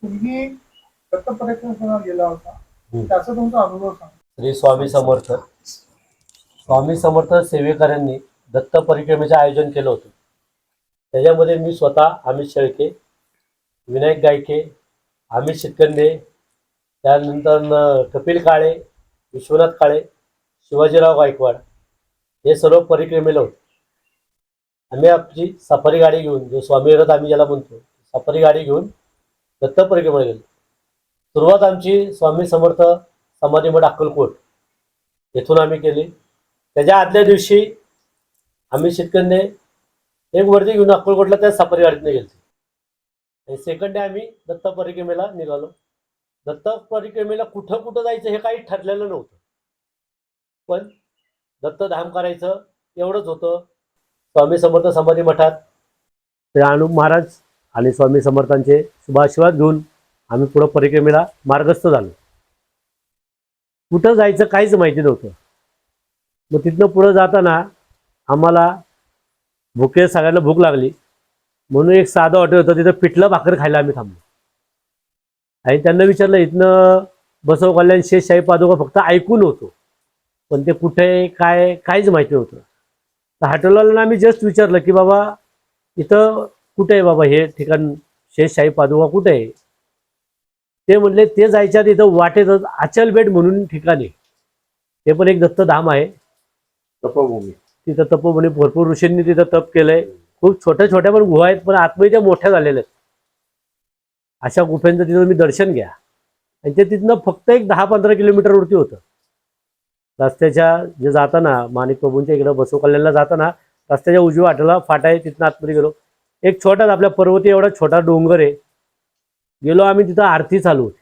तुम्ही दत्त परिक्रमेला गेला होता, त्याचा तुमचा अनुभव सांगा. श्री स्वामी समर्थ. स्वामी समर्थ सेवेकरांनी दत्त परिक्रमेचे आयोजन केलं होतं. त्याच्यामध्ये मी स्वतः अमित शेळके, विनायक गायके, अमित शितकंदे, त्यानंतर कपिल काळे, विश्वनाथ काळे, शिवाजीराव गायकवाड हे सर्व परिक्रमेला होते. आम्ही आपली सफारी गाडी घेऊन, जो स्वामी रथ आम्ही ज्याला म्हणतो, सफारी गाडी घेऊन दत्त परिक्रमेला गेलो. सुरुवात आमची स्वामी समर्थ समाधी मठ अक्कलकोट येथून आम्ही केली. त्याच्या आदल्या दिवशी आम्ही शितकंदे एक वर्दी घेऊन अक्कलकोटला त्या सफारी गाडीतून गेलो. आणि सेकंड डे आम्ही दत्त परिक्रमेला निघालो. दत्त परिक्रमेला कुठं कुठं जायचं हे काही ठरलेलं नव्हतं, पण दत्तधाम करायचं एवढंच होतं. स्वामी समर्थ समाधी मठात राणूप महाराज आणि स्वामी समर्थांचे शुभाशीर्वाद घेऊन आम्ही पुढं परिक्रमेला मार्गस्थ झालो. कुठं जायचं काहीच माहिती नव्हतं. मग तिथनं पुढं जाताना आम्हाला सगळ्यांना भूक लागली, म्हणून एक साधं हॉटेल होतं, तिथं पिठलं भाकर खायला आम्ही थांबलो. आणि त्यांना विचारलं, इथनं बसव कल्याण शेष शाही पादुका फक्त ऐकून होतो, पण ते कुठे काय काहीच माहिती नव्हतं. तर हॉटेलवाल्यांना आम्ही जस्ट विचारलं की बाबा इथं कुठे आहे बाबा हे ठिकाण, शेष शाही पादुका कुठे आहे? ते म्हणले ते जायच्या तिथं वाटेतच अचलबेट म्हणून ठिकाणी, ते पण एक दत्तधाम आहे, तपोभूमी. तिथं तपोभूमी, भरपूर ऋषींनी तिथं तप केलंय. खूप छोट्या छोट्या पण गुहा आहेत, पण आतमध्ये त्या मोठ्या झालेल्या आहेत. अशा गुफांचं तिथं तुम्ही दर्शन घ्या. आणि ते तिथनं फक्त एक 10-15 किलोमीटरवरती होतं. रस्त्याच्या जे जाताना माणिक प्रभूंच्या इकडं बसव कल्याणला जाताना रस्त्याच्या उजव्या वाटेला फाटा आहे, तिथनं आतमध्ये गेलो. एक छोटाच आपल्या पर्वती एवढा छोटा डोंगर आहे. गेलो आम्ही, तिथं आरती चालू होती.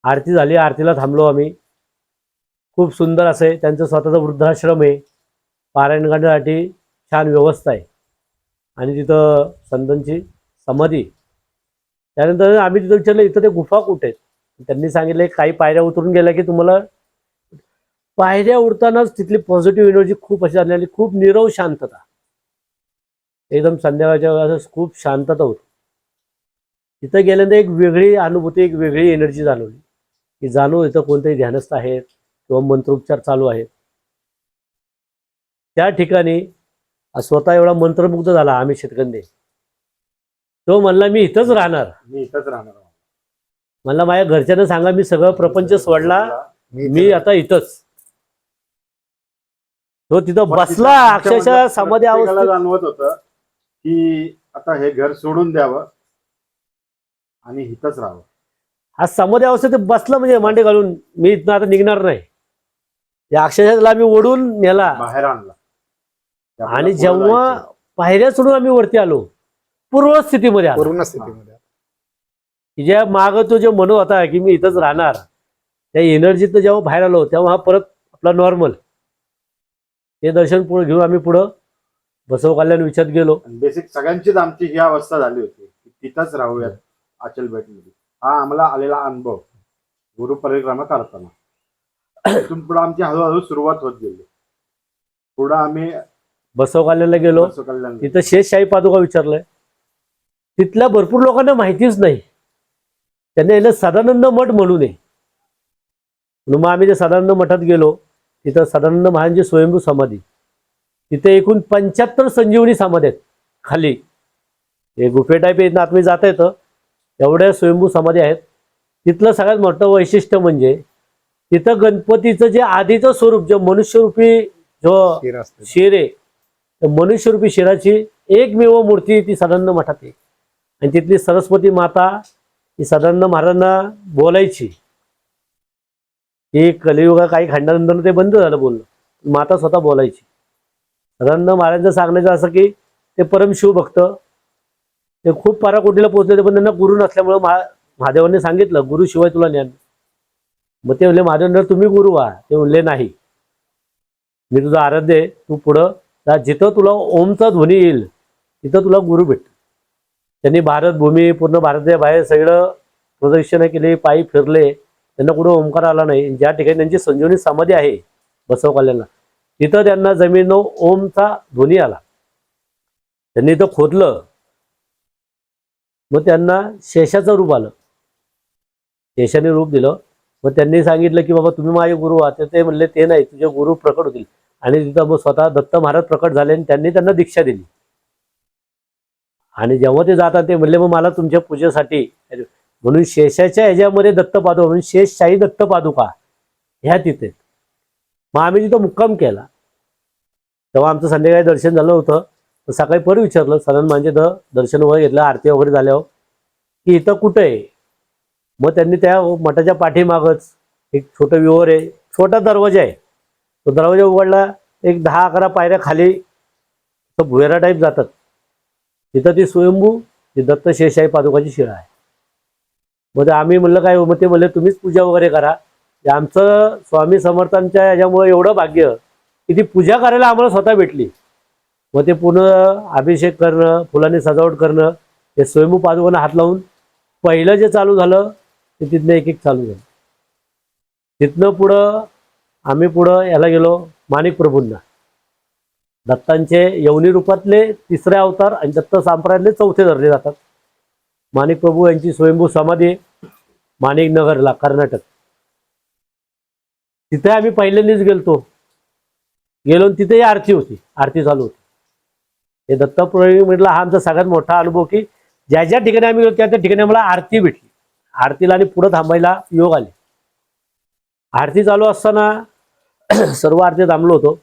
आरती झाली, आरतीला थांबलो आम्ही. खूप सुंदर असं आहे, त्यांचं स्वतःचं वृद्धाश्रम आहे, पारायण करण्यासाठी छान व्यवस्था आहे. आणि तिथं संतांची समाधी. त्यानंतर आम्ही तिथं विचारलं इथं ते गुफा कुठे आहेत? त्यांनी सांगितलं काही पायऱ्या उतरून गेल्या की तुम्हाला, पायऱ्या उडतानाच तिथली पॉझिटिव्ह एनर्जी खूप अशी आली, खूप निरव शांतता, एकदम संध्याकाळच्या वेळेस खूप शांतता होती. तिथं गेल्यानंतर एक वेगळी अनुभूती, एक वेगळी एनर्जी जाणवली, की जाणू इथं कोणतेही ध्यानस्थ आहेत किंवा मंत्रोपचार चालू आहेत. त्या ठिकाणी स्वतः एवढा मंत्रमुग्ध झाला आम्ही शितकंदे. तो म्हणला मी इथंच राहणार, मी इथंच राहणार. म्हणला माझ्या घरच्यांना सांगा मी सगळं प्रपंच सोडला, मी आता इथंच. तो तिथं बसला, अक्षरशः समाधी अवस्थेत जाणवत होतं की आता हे घर सोडून द्यावं आणि इथंच राहावं. हा समाधी अवस्थेत बसला, म्हणजे मांडे घालून मी इथनं आता निघणार नाही. या अक्षरशः त्याला आम्ही ओढून नेला, बाहेर आणला. आणि जेव्हा पायऱ्या सोडून आम्ही वरती आलो, पूर्व स्थितीमध्ये आलो. पूर्ण स्थितीमध्ये की ज्या माग तो जे म्हणत होता की मी इथंच राहणार, त्या एनर्जीत जेव्हा बाहेर आलो तेव्हा हा परत आपला नॉर्मल. ते दर्शन पुढे घेऊन आम्ही पुढं बसव कल्याण विचारत गेलो. बेसिक सगळ्यांचीच आमची ही अवस्था झाली होती की तिथंच राहूयात अचलबेटमध्ये. हा आम्हाला आलेला अनुभव गुरु परिक्रमा करताना. इथून पुढे आमची हळूहळू सुरुवात होत गेली. पुढं आम्ही बसव कल्याणला गेलो, तिथं शेष शाही पादुका विचारलंय. तिथल्या भरपूर लोकांना माहितीच नाही, त्यांनी याला सदानंद मठ म्हणू नये. म्हणून मग आम्ही ते सदानंद मठात गेलो. तिथं सदानंद महाराजांची स्वयंभू समाधी, तिथे एकूण 75 संजीवनी समाधी आहेत खाली. हे गुफे टाईप येत आतमध्ये जाता येतं, एवढ्या स्वयंभू समाधी आहेत. तिथलं सगळ्यात मोठं वैशिष्ट्य म्हणजे तिथं गणपतीचं जे आधीचं स्वरूप, जे मनुष्यरूपी जो शिर आहे, तर मनुष्यरूपी शिराची एकमेव मूर्ती ती सदानंद मठात आहे. आणि तिथली सरस्वती माता ही सदानंद महाराजांना बोलायची. ही कलियुगा काही खंडानंतर ते बंद झालं बोलणं, माता स्वतः बोलायची. सदानंद महाराजांचं सांगण्याचं असं की ते परमशिव भक्त, ते खूप पाराकोटीला पोहोचले, पण त्यांना गुरु नसल्यामुळं महादेवांनी सांगितलं गुरुशिवाय तुला ज्ञान. मग ते म्हणले महादेवांना तुम्ही गुरु व्हा. ते म्हणले नाही, मी तुझा आराध्य आहे, तू पुढं जा, जिथं तुला ओमचा ध्वनी येईल तिथं तुला गुरु भेट. त्यांनी भारत भूमी पूर्ण भारताच्या बाहेर सगळं प्रदक्षिणा केली, पायी फिरले, त्यांना कुठं ओंकार आला नाही. ज्या ठिकाणी त्यांची संजीवनी समाधी आहे बसव कल्याणला, तिथं त्यांना जमिनीनं ओमचा ध्वनी आला. त्यांनी इथं खोदलं, मग त्यांना शेषाचं रूप आलं, शेषाने रूप दिलं. मग त्यांनी सांगितलं की बाबा तुम्ही माझे गुरु आहात. ते म्हणले ते नाही, तुझे गुरु प्रकट होतील. आणि तिथं मग स्वतः दत्त महाराज प्रकट झाले आणि त्यांनी त्यांना दीक्षा दिली. आणि जेव्हा ते जातात ते म्हणले मग मला तुमच्या पूजेसाठी, म्हणून शेषाच्या ह्याच्यामध्ये दत्त पादुका म्हणून शेषशाही दत्त पादुका ह्या तिथे. मग आम्ही तिथं मुक्काम केला. तेव्हा आमचं संध्याकाळी दर्शन झालं होतं. तर सकाळी परत विचारलं सरण म्हणजे दर्शन वगैरे घेतलं, आरती वगैरे झाल्यावर की इथं कुठं आहे. मग त्यांनी त्या मठाच्या पाठीमागच एक छोटं विवर आहे, छोटा दरवाजा आहे. तो दरवाजा उघडला, एक 10-11 पायऱ्या खाली तो भुयारा टाईप जातात. तिथं ती स्वयंभू ती दत्त शेषशाही पादुकाची शिळा आहे. मग आम्ही म्हणलं काय, मग ते म्हणले तुम्हीच पूजा वगैरे करा. आमचं स्वामी समर्थांच्या याच्यामुळे एवढं भाग्य की ती पूजा करायला आम्हाला स्वतः भेटली. मग ते पुन्हा अभिषेक करणं, फुलांनी सजावट करणं, ते स्वयंभू पादुकांना हात लावून पहिलं जे चालू झालं ते तिथनं एक चालू झालं. तिथनं पुढं आम्ही याला गेलो माणिक प्रभूंना. दत्तांचे यवनी रूपातले 3रे अवतार आणि दत्त संप्रदायातले 4थे धरले जातात. माणिक प्रभू यांची स्वयंभू समाधी माणिक नगरला, कर्नाटक. तिथे आम्ही पहिल्यांदाच गेलो तिथेही आरती होती, आरती चालू होती. हे दत्तप्रभू म्हटलं हा आमचा सगळ्यात मोठा अनुभव की ज्या ज्या ठिकाणी आम्ही गेलो त्या त्या ठिकाणी आम्हाला आरती भेटली. आरतीला आणि पुढे थांबायला योग आले. आरती चालू असताना सर्व आरती थांबलो होतो.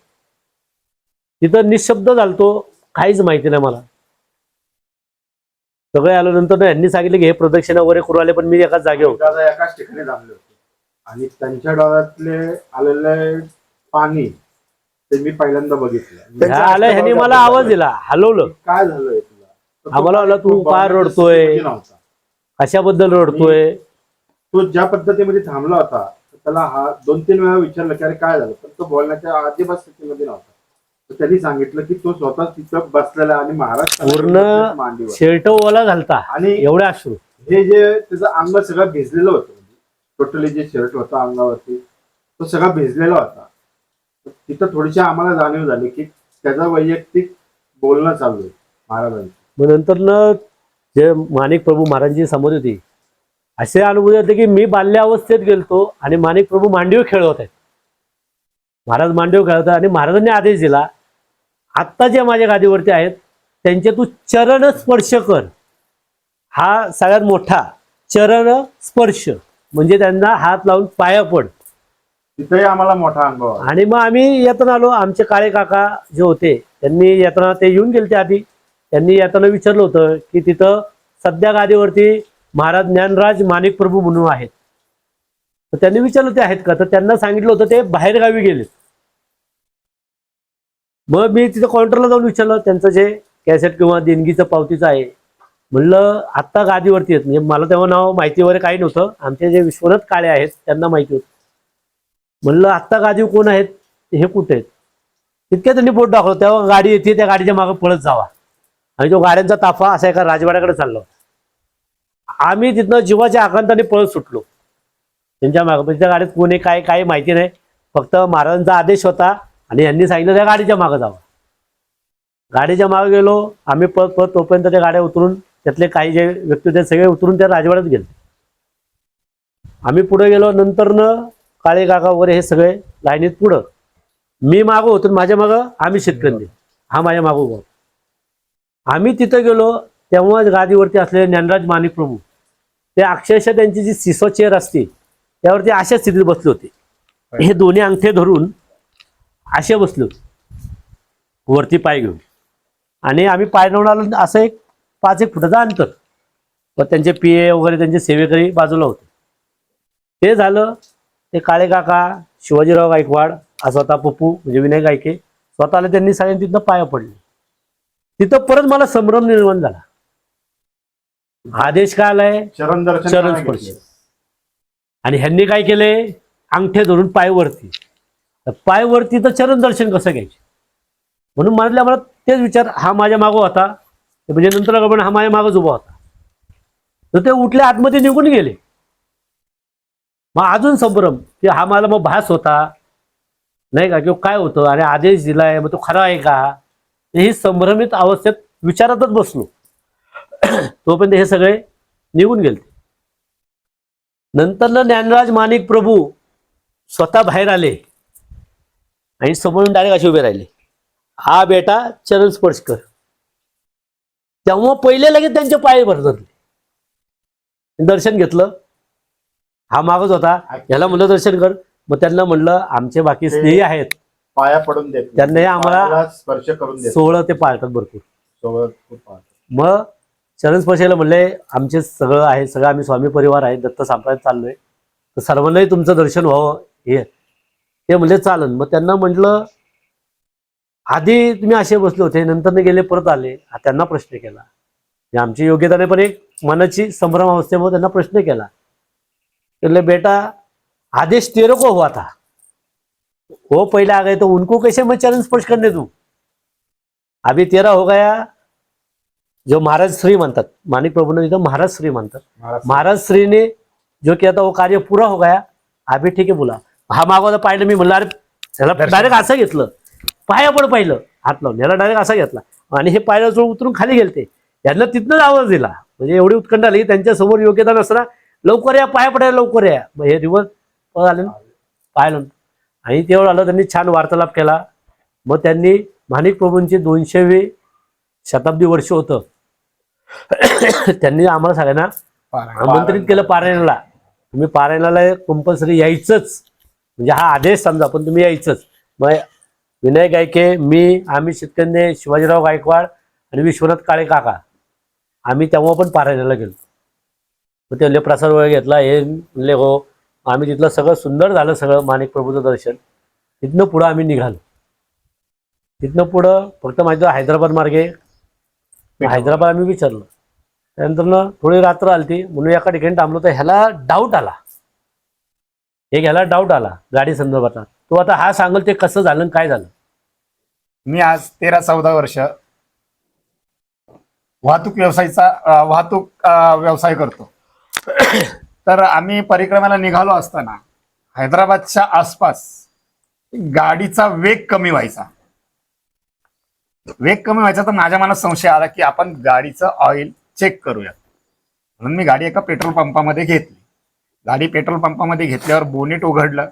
तिथं निशब्द झालतो, काहीच माहिती नाही मला. सगळे आल्यानंतर ना यांनी सांगितलं की हे प्रदक्षिणा वगैरे करू आले, पण मी एकाच जागेवर होतो. दादा एकाच ठिकाणी थांबले होते आणि त्यांच्या डोळ्यातले आलेले पाणी ते मी पहिल्यांदा बघितलं. ह्यांनी मला आवाज दिला, हलवलं. काय झालंय तुला? तर तो आम्हाला वाटलं तू तो काय बघण्याच्या रडतोय, स्थितीमध्ये नव्हता. कशाबद्दल रडतोय. तो ज्या पद्धतीमध्ये थांबला होता त्याला हा 2-3 वेळा विचारलं की अरे काय झालं, पण तो बोलण्याच्या अजिबात स्थितीमध्ये नव्हता. तर त्यांनी सांगितलं की तो स्वतः तिथं बसलेला आणि महाराज पूर्ण मांडीवर शर्ट ओला घालता आणि एवढे अश्रू. हे जे त्याचं अंग सगळं भिजलेलं होतं, म्हणजे टोटली जे शर्ट होता अंगावरती तो सगळा भिजलेला होता. तिथं थोडीशी आम्हाला जाणीव झाली की त्याचा वैयक्तिक बोलणं चालू आहे महाराजांचं. मग नंतर न जे माणिक प्रभू महाराजांची समाधी होती, असे अनुभव येते की मी बाल्यावस्थेत गेलतो आणि माणिक प्रभू मांडीवर खेळत आहेत. महाराज मांडीवर खेळत आणि महाराजांनी आदेश दिला आत्ता जे माझ्या गादीवरती आहेत त्यांचे तू चरण स्पर्श कर. हा सगळ्यात मोठा चरण स्पर्श म्हणजे त्यांना हात लावून पाया पड. तिथेही आम्हाला मोठा अनुभव आला. आणि मग आम्ही येताना आलो. आमचे काळे काका जे होते त्यांनी येताना ते येऊन गेले. आधी त्यांनी येताना विचारलं होतं की तिथं सध्या गादीवरती महाराज ज्ञानराज माणिक प्रभू म्हणून आहेत. तर त्यांनी विचारलं ते आहेत का, तर त्यांना सांगितलं होतं ते बाहेरगावी गेले. मग मी तिथं काउंटरला जाऊन विचारलं त्यांचं जे कॅसेट किंवा देणगीचं पावतीचं आहे. म्हणलं आत्ता गादीवरती आहेत, म्हणजे मला तेव्हा नाव माहिती वगैरे काही नव्हतं. आमचे जे विश्वनाथ काळे आहेत त्यांना माहिती होतं. म्हणलं आत्ता गादीवर कोण आहेत, हे कुठे आहेत. तितक्या त्यांनी बोट दाखवलं. तेव्हा गाडी येते, त्या गाडीच्या मागे पळत जावा. आणि तो गाड्यांचा ताफा असा एका राजवाड्याकडे चालला होता. आम्ही तिथनं जीवाच्या आकांताने पळत सुटलो त्यांच्या मागे. त्या गाडीत कोणी काय काही माहिती नाही, फक्त महाराजांचा आदेश होता आणि यांनी सांगितलं त्या गाडीच्या मागे जावं. गाडीच्या मागे गेलो आम्ही पळत पळत. तोपर्यंत त्या गाड्या उतरून त्यातले काही जे व्यक्ती होते सगळे उतरून त्या राजवाड्यात गेले. आम्ही पुढे गेलो. नंतर न काळे काका वगैरे हे सगळे लाईनीत पुढं. मी मागं होतो, माझ्या मागं आम्ही शेतकरी, हा माझ्या मागं उभा. आम्ही तिथं गेलो तेव्हा गादीवरती असलेले ज्ञानराज माणिक प्रभू ते अक्षरशः त्यांची जी सिसो चेअर असते त्यावरती अशा स्थितीत बसले होते. हे दोन्ही अंगठे धरून असे बसले होते वरती पाय घेऊन. आणि आम्ही पाय लावून आलो असं एक 5-1 फुटाचं अंतर. व त्यांचे पिये वगैरे त्यांचे सेवेकरी बाजूला होते. ते झालं. ते काळे काका शिवाजीराव गायकवाड हा स्वतः पप्पू म्हणजे विनय गायके स्वतःला त्यांनी सगळ्यांनी तिथनं पाया पडले. तिथं परत मला संभ्रम निर्माण झाला. आदेश काय आलाय, चरण चरण स्पर्श. आणि ह्यांनी काय केले, अंगठे धरून पायवरती. पाय वरती तर चरण दर्शन कसं घ्यायचे. म्हणून मला तेच विचार. हा माझ्या मागं होता, म्हणजे नंतर पण हा माझ्या मागच उभा होता. तर ते उठले आतमध्ये निघून गेले. मग अजून संभ्रम की हा मला मग भास होता नाही का, किंवा काय होतं आणि आदेश दिलाय मग तो खरा आहे का. ही संभ्रमित अवस्थेत विचारातच बसलो. तोपर्यंत हे सगळे निघून गेले. नंतर ज्ञानराज माणिक प्रभू स्वतः बाहेर आले आणि समोरून डायरेक्ट असे उभे राहिले, हा बेटा चरण स्पर्श कर. तेव्हा पहिले लगेच त्यांचे पाय भरले, दर्शन घेतलं. हा मागच होता, याला म्हणलं दर्शन कर. मग त्यांना म्हणलं आमचे बाकी स्नेही आहेत, पाया पडून देत, त्यांनाही आम्हाला स्पर्श करून देत, 16 ते पाळतात भरपूर. 16 खूप पाळतात. मग चरण स्पर्शाला म्हणले आमचे सगळं आहे, सगळं आम्ही स्वामी परिवार आहे, दत्त संप्रदायात चाललोय, तर सर्वांनाही तुमचं दर्शन व्हावं. हे ते म्हणले चालन. मग त्यांना म्हटलं आधी तुम्ही असे बसले होते, नंतर गेले परत आले. त्यांना प्रश्न केला, आमची योग्यताने पण एक मनाची संभ्रम अवस्थेमुळे त्यांना प्रश्न केला. बोले बेटा आदेश तेरे को हुआ था, वो पहले आ गए तो उनको कैसे मैं चरण स्पर्श करने दूं? अभी तेरा हो गया. जो महाराज श्री म्हणतात, माणिक प्रभू ने इथं महाराज श्री म्हणतात. महाराज श्री ने जो किया था वो कार्य पूरा हो गया, अभी ठीक है बोला. हा मागवता पाहिलं, मी म्हणलं अरे त्याला डायरेक्ट असं घेतलं, पाया पण पाहिलं, हात लावून याला डायरेक्ट असा घेतला आणि हे पायाला उतरून खाली गेलते. यांना तिथनंच आवाज दिला, म्हणजे एवढी उत्कंठ आली त्यांच्या समोर योग्यता नसताना, लवकर या पाया पडायला लवकर या. मग हे रिवर्स आले पाहिलं आणि तेवढं आलं, त्यांनी छान वार्तालाप केला. मग त्यांनी माणिक प्रभूंची 200वी शताब्दी वर्ष होतं, त्यांनी आम्हाला सगळ्यांना आमंत्रित केलं पारायणाला. तुम्ही पारायणाला कंपल्सरी यायचंच, म्हणजे हा आदेश समजा, पण तुम्ही यायचंच. मग विनय गायके, मी, आम्ही शितकंदे, शिवाजीराव गायकवाड आणि विश्वनाथ काळे काका, आम्ही तेव्हा पण पारायणाला गेलो. मग ते प्रसाद वगैरे घेतला, हे म्हणले हो. आम्ही तिथलं सगळं सुंदर झालं, सगळं माणिक प्रभूचं दर्शन. तिथनं पुढं आम्ही निघालो. तिथनं पुढं फक्त माझं हैदराबाद मार्गे, हैदराबाद आम्ही विचारलं. त्यानंतर थोडी रात्र आली, म्हणून एका ठिकाणी थांबलो. तर ह्याला डाऊट आला, ह्याला डाऊट आला गाडी संदर्भातला. तो आता हा सांगल ते कसं झालं काय झालं. मी आज 13-14 वर्ष वाहतूक व्यवसाय करतो. तर आम्ही परिक्रमेला निघालो असताना हैदराबादच्या आसपास गाडीचा वेग कमी व्हायचा. तर माझ्या मनात संशय आला की आपण गाडीचं ऑइल चेक करूया. म्हणून मी गाडी एका पेट्रोल पंपामध्ये घेतली. गाडी पेट्रोल पंपामध्ये घेतल्यावर बोनेट उघडलं,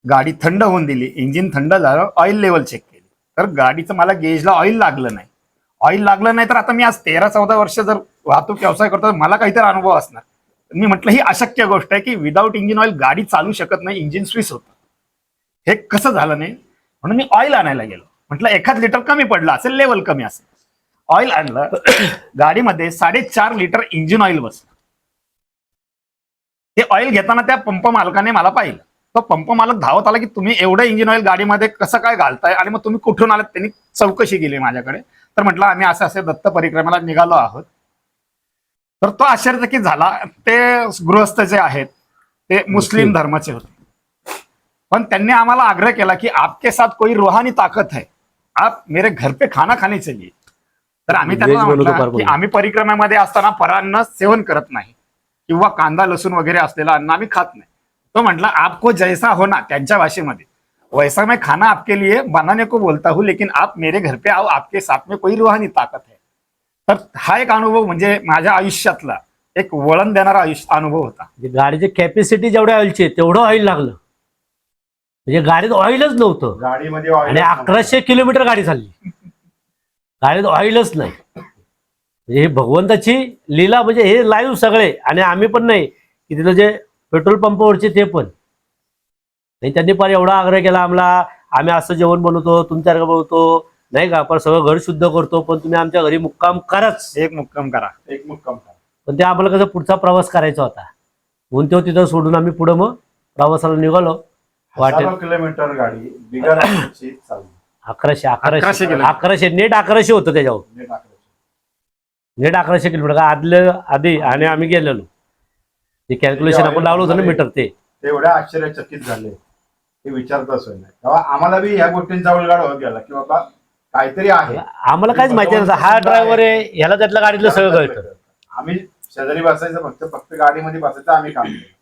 गाडी थंड होऊन दिली, इंजिन थंड झालं, ऑइल लेवल चेक केली, तर गाडीचं मला गेजला ऑइल लागलं नाही. तर आता मी आज 13-14 वर्ष जर वाहतूक व्यवसाय करतो, मला काहीतरी अनुभव असणार. मी म्हटलं ही अशक्य गोष्ट आहे की विदाऊट इंजिन ऑइल गाडी चालू शकत नाही, इंजिन स्विच होतं. हे कसं झालं नाही, म्हणून मी ऑइल आणायला गेलो. म्हटलं 1 लिटर कमी पडलं असेल, लेवल कमी असेल. ऑइल आणलं, गाडीमध्ये 4.5 लिटर इंजिन ऑइल बसलं. ते ऑइल घेताना त्या पंप मालकाने मला पाहिलं. तो पंप मालक धावत आला की तुम्ही एवढं इंजिन ऑइल गाडीमध्ये कसं काय घालताय आणि मग तुम्ही कुठून आलात. त्यांनी चौकशी केली माझ्याकडे. तर म्हटलं आम्ही असे दत्त परिक्रमेला निघालो आहोत. तर तो आश्चर्यचकित झाला. ते गृहस्थ जे आहेत ते मुस्लिम धर्माचे होते, पण त्यांनी आम्हाला आग्रह केला की आपके साथ कोई रूहानी ताकत है, आप मेरे घर पे खाना खाने चलिए. तर आम्ही त्यांना म्हटलं की आम्ही परिक्रमेमध्ये असताना परान्न सेवन करत नाही किंवा कांदा लसूण वगैरे असलेलं अन्न आम्ही खात नाही. तो म्हटला आपको जैसा होना, त्यांच्या भाषेमध्ये, वैसा मैं खाना आपके लिए बनाने को बोलता हूँ, लेकिन आप मेरे घर पे आओ, आपके साथ में कोई रूहानी ताकत है. तर हा एक अनुभव म्हणजे माझ्या आयुष्यातला एक वळण देणारा अनुभव होता. गाडीची कॅपॅसिटी जेवढ्या ऑइलची तेवढं ऑइल लागलं, म्हणजे गाडीत ऑइलच नव्हतं. गाडीमध्ये आणि 1100 किलोमीटर गाडी चालली, गाडीत ऑइलच नाही. म्हणजे हे भगवंताची लीला, म्हणजे हे लाईव्ह सगळे. आणि आम्ही पण नाही की तिथं जे पेट्रोल पंपावरचे ते पण नाही. त्यांनी पण एवढा आग्रह केला आम्हाला, आम्ही असं जेवण बनवतो, तुमच्यासारखं बनवतो नाही का, आपण सगळं घर शुद्ध करतो, पण तुम्ही आमच्या घरी मुक्काम कराच, एक मुक्काम करा. पण ते आम्हाला कसं पुढचा प्रवास करायचा होता म्हणून तो तिथं सोडून आम्ही पुढे मग प्रवासाला निघालो. वाटेल किलोमीटर गाडी बिगर चालली. 1100 नेट 1100 होतं त्याच्यावर, नेट 1100 किलोमीटर आधी. आणि आम्ही गेलेलो, ते कॅल्क्युलेशन आपण लावलं होतं ना मीटर, ते एवढ्या आश्चर्यचकित झाले ते विचारताच नाही. तेव्हा आम्हाला बी ह्या गोष्टींचा उलगाड होत गेला की बाबा काहीतरी आहे. आम्हाला काहीच माहिती नव्हतं. हा ड्रायव्हर आहे, ह्याला त्यातल्या गाडीतलं सगळं कळतं. आम्ही शेजारी बसायचं, फक्त गाडीमध्ये बसायचं आम्ही काम केलं.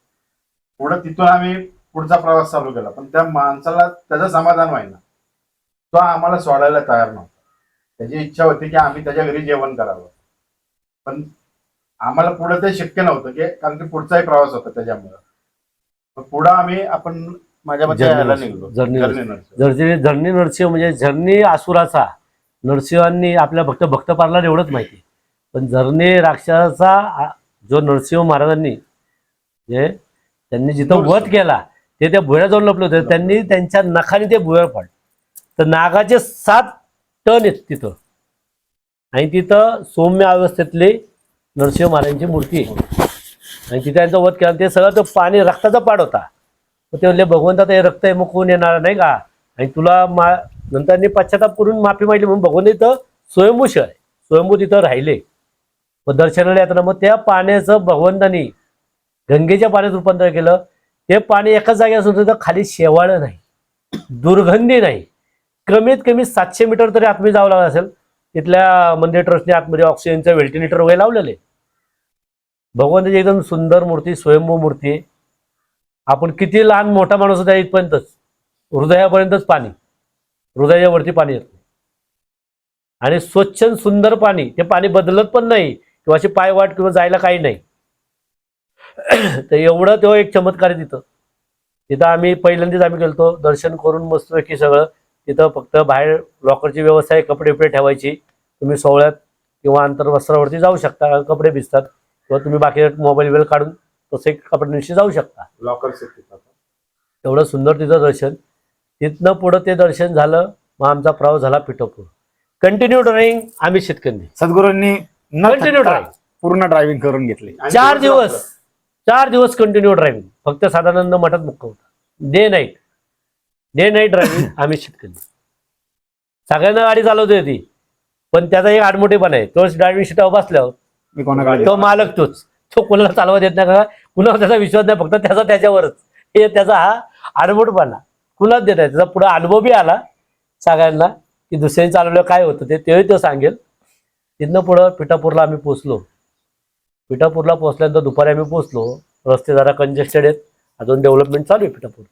पुढं तिथून आम्ही पुढचा प्रवास चालू केला, पण त्या माणसाला त्याचं समाधान व्हायना. तो आम्हाला सोडायला तयार नव्हता. त्याची इच्छा होती की आम्ही त्याच्या घरी जेवण करावं, पण आम्हाला पुढे ते शक्य नव्हतं की कारण की पुढचाही प्रवास होता त्याच्यामुळं पुढे आपण माझ्या मते यायला निघलो झरणी जर्नी नरसिंह. झरणी नरसिंह म्हणजे झरणी असुराचा नरसिंहांनी आपल्या भक्त भक्तपारला एवढंच माहिती, पण झरणी राक्षसाचा जो नरसिंह महाराजांनी म्हणजे त्यांनी जिथं वध केला ते त्या भुयार जाऊन लपले होते. त्यांनी त्यांच्या नखाने ते भुयार पाड, तर नागाचे 7 टन आहेत तिथं, आणि तिथं सौम्य अवस्थेतले नरसिंह महाराजांची मूर्ती आहे, आणि तिथे त्यांचा वध केला. ते सगळं तो पाणी रक्ताचा पाड होता. ते म्हणले भगवंता हे रक्त आहे मग कोण येणार नाही का, आणि तुला नंतर पश्चाताप करून माफी मागली म्हणून भगवंत इथं स्वयंभूश आहे, स्वयंभू तिथं राहिले. मग दर्शनाला येताना मग त्या पाण्याचं भगवंतांनी गंगेच्या पाण्यात रूपांतर केलं. ते पाणी एकाच जागेवर असून तर खाली शेवाळं नाही, दुर्गंधी नाही. कमीत कमी 700 मीटर तरी आतमध्ये जावं लागत असेल. तिथल्या मंदिर ट्रस्टने आतमध्ये ऑक्सिजनचं व्हेंटिलेटर वगैरे लावलेले. भगवंताची एकदम सुंदर मूर्ती, स्वयंभू मूर्ती आहे. आपण किती लहान मोठा माणूस होता इथपर्यंतच हृदयापर्यंतच पाणी, हृदयाच्या वरती पाणी येत नाही, आणि स्वच्छ सुंदर पाणी. ते पाणी बदलत पण नाही किंवा अशी पायवाट किंवा जायला काही नाही. तर एवढं तो एक चमत्कार आहे तिथं. तिथं आम्ही पहिल्यांदाच गेलतो दर्शन करून मस्तपैकी सगळं. तिथं फक्त बाहेर लॉकरची व्यवस्था आहे, कपडे बिपडे ठेवायची. तुम्ही सोहळ्यात किंवा आंतरवस्त्रावरती जाऊ शकता, कपडे भिजतात, किंवा तुम्ही बाकी मोबाईल बिल काढून तसे कपड्यांशी जाऊ शकता. लॉकर एवढं सुंदर तिथं दर्शन. तिथनं पुढं ते दर्शन झालं. मग आमचा प्रवास झाला पिठोपूर. कंटिन्यू ड्रायव्हिंग आम्ही शेतकरी सद्गुरूंनी न कंटिन्यू थकता ड्रायव्हिंग पूर्ण ड्रायव्हिंग करून घेतली. 4 दिवस कंटिन्यू ड्रायव्हिंग. फक्त सदानंद मठात मुक्काम होता. डे नाईट ड्रायव्हिंग आम्ही शेतकरी. सगळ्यांना गाडी चालवते ती, पण त्याचा एक आडमोठेपणा आहे. तोच ड्रायव्हिंग सीटावर बसल्यावर मी कोणाकडे तो मालक तोच, तो कोणाला चालवा देत नाही का, कुणावर त्याचा विश्वास नाही, फक्त त्याचा त्याच्यावरच. हे त्याचा हा आडमोठपणा कुणाच देत आहे. त्याचा पुढे अनुभव बी आला सगळ्यांना की दुसऱ्यांनी चालवलं काय होतं तेही तो सांगेल. तिथनं पुढं पिठापूरला आम्ही पोचलो. पिठापूरला पोचल्यानंतर दुपारी आम्ही पोचलो. रस्ते जरा कंजेस्टेड आहेत, अजून डेव्हलपमेंट चालू आहे पिठापूर.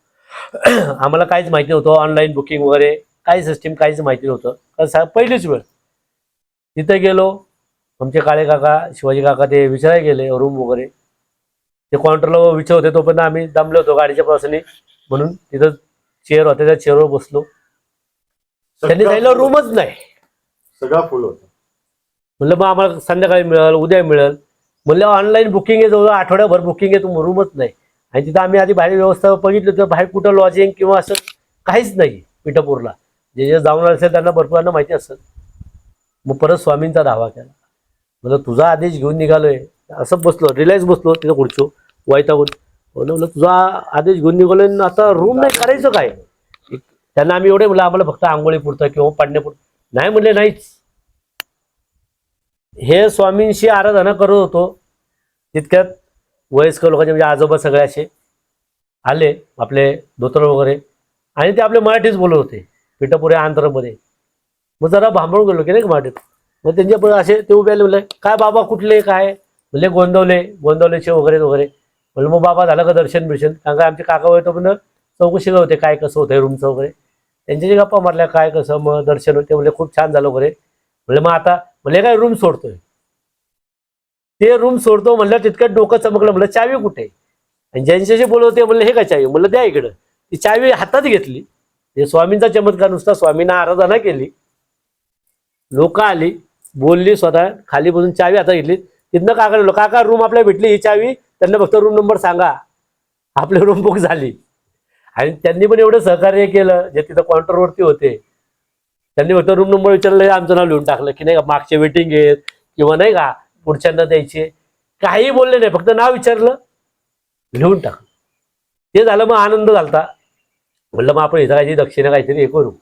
आम्हाला काहीच माहिती नव्हतं, ऑनलाईन बुकिंग वगैरे काही सिस्टीम काहीच माहिती नव्हतं, कारण पहिलीच वेळ. तिथे गेलो. आमचे काळे काका, शिवाजी काका ते विचारायला गेले रूम वगैरे. ते काउंटरला विचारत होते, तोपर्यंत आम्ही दमलो होतो गाडीच्या प्रवासाने, म्हणून तिथं चेअर होते त्या चेअरवर बसलो. त्यांनी सांगितलं रूमच नाही, सगळं फुल होतं. म्हणलं मग आम्हाला संध्याकाळी मिळेल, उद्या मिळेल. म्हणलं ऑनलाईन बुकिंग आहे, जवळ आठवड्याभर बुकिंग आहे, तुम्ही रूमच नाही. आणि तिथं आम्ही आधी बाहेर व्यवस्था बघितली तर बाहेर कुठं लॉजिंग किंवा असं काहीच नाही पिठापूरला. जे जाऊन असेल त्यांना भरपूर माहिती असेल. मग परत स्वामींचा धावा केला. म्हणलं तुझा आदेश घेऊन निघालोय, असं बसलो रिलॅक्स बसलो तिथं खुर्चो वैतागून. म्हणलं तुझा आदेश घेऊन निघालोय, आता रूम नाही करायचं काय. त्यांना आम्ही एवढे म्हणलं आम्हाला फक्त आंघोळी पुरतं किंवा पाडण्यापुरतं. नाही म्हणले नाहीच. हे स्वामींशी आराधना करत होतो, तितक्यात वयस्कर लोकांचे म्हणजे आजोबा सगळे असे आले, आपले धोतर वगैरे, आणि ते आपले मराठीच बोलत होते पिठापूर आंध्रमध्ये. मग जरा भांबळून गेलो की नाही मराठीत. मग त्यांच्या असे ते उभे आले, म्हणले काय बाबा कुठले काय, म्हणले गोंदवलेचे वगैरे वगैरे. म्हणलं मग बाबा झालं का दर्शन बिर्शन, कारण का आमचे काका होते पण चौकशी होते काय कसं होतं रूमचं वगैरे. त्यांच्या गप्पा मारल्या काय कसं, मग दर्शन होते, म्हणजे खूप छान झालं वगैरे. म्हणले मग आता म्हणले काय रूम सोडतोय. ते रूम सोडतो म्हणलं तितक्यात डोकं चमकलं. म्हणलं चावी कुठे, आणि ज्यांच्याशी बोलत होते म्हणलं हे काय चावी, म्हणलं द्या इकडं. ती चावी हातात घेतली. हे स्वामींचा चमत्कार नुसता. स्वामींना आराधना केली, लोक आली, बोलली, स्वतः खाली बसून चावी हातात घेतली. तिथनं काका काका रूम आपल्याला भेटली ही चावी, त्यांना फक्त रूम नंबर सांगा. आपली रूम बुक झाली. आणि त्यांनी पण एवढं सहकार्य केलं, जे तिथं काउंटरवरती होते त्यांनी फक्त रूम नंबर विचारलं, आमचं नाव लिहून टाकलं की नाही का मागचे वेटिंग आहेत किंवा नाही का पुढच्यांना द्यायचे. काही बोलले नाही, फक्त नाव विचारलं, लिहून टाकलं. ते झालं. मग आनंद झालता. म्हणलं मग आपण इथं काहीतरी दक्षिणा काहीतरी हे करू,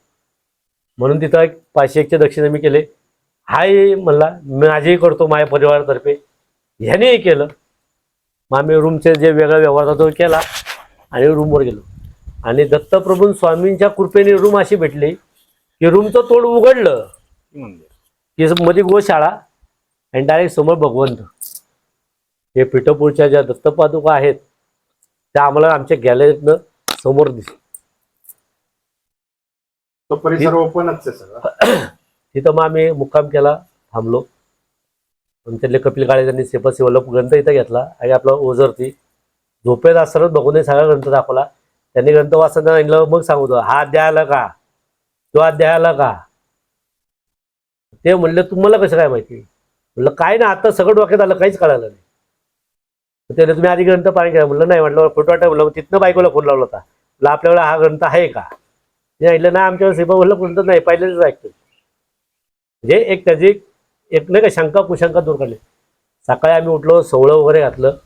म्हणून तिथं एक 501चे दक्षिणा मी केले. हाय म्हणला माझेही करतो माझ्या परिवारातर्फे, ह्यानेही केलं. मग आम्ही रूमचे जे वेगळा व्यवहार होता तो केला आणि रूमवर गेलो. आणि दत्तप्रभू स्वामींच्या कृपेने रूम अशी भेटली की रूमचं तोंड उघडलं की मध्ये गोशाळा आणि डायरेक्ट समोर भगवंत. हे पिठापूरच्या ज्या दत्तपादुका आहेत त्या आम्हाला आमच्या गॅलरीतनं समोर दिसत. तो परिसर ओपनच आहे सगळं. तिथं मग आम्ही मुक्काम केला, थांबलो. त्यातले कपिल काळे त्यांनी श्रीपद शिवल्लभ ग्रंथ इथं घेतला आणि आपला ओझरती झोपेत असतानाच बघून सगळा ग्रंथ दाखवला. त्यांनी ग्रंथ वाचताना सांगितलं, मग सांगतो हा अध्याय आला का, तो अध्याय आला का. ते म्हणले तुम्हाला कसं काय माहिती. म्हणलं काय ना, आता सगळं डोक्यात आलं, काहीच कळालं नाही. त्याने तुम्ही आधी ग्रंथ पाणी केला. म्हणलं नाही. म्हटलं फोटो वाटत. म्हणलं तिथनं बायकोला फोन लावला होता. म्हणलं आपल्याकडे हा ग्रंथ आहे का. मी ऐकलं ना, आमच्याकडे श्रीपद म्हणलं ग्रंथ नाही, पहिल्यांदाच ऐकतो. म्हणजे एक त्याची एक नाही का शंका कुशंका दूर करणे. सकाळी आम्ही उठलो, सोहळं वगैरे घातलं.